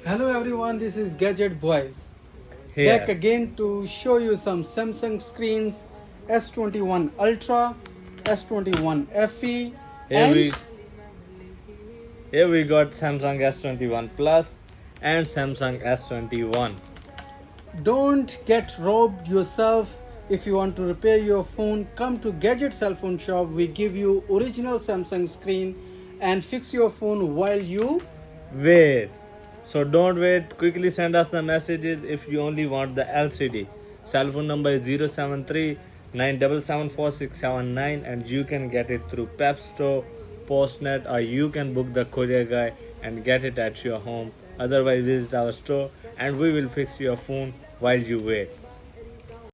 Hello everyone, this is Gadget Boys. Back Here, again to show you some Samsung screens S21 Ultra, S21 FE, here and we here we got Samsung S21 Plus and Samsung S21. don't get robbed yourself. If you want to repair your phone, come to Gadget Cell Phone Shop. We give you original Samsung screen and fix your phone while you. Wait. So don't wait. Quickly send us the messages if you only want the LCD. Cell phone number is 073 and you can get it through Pep Store, Postnet, or you can book the courier guy and get it at your home. Otherwise visit our store and we will fix your phone while you wait.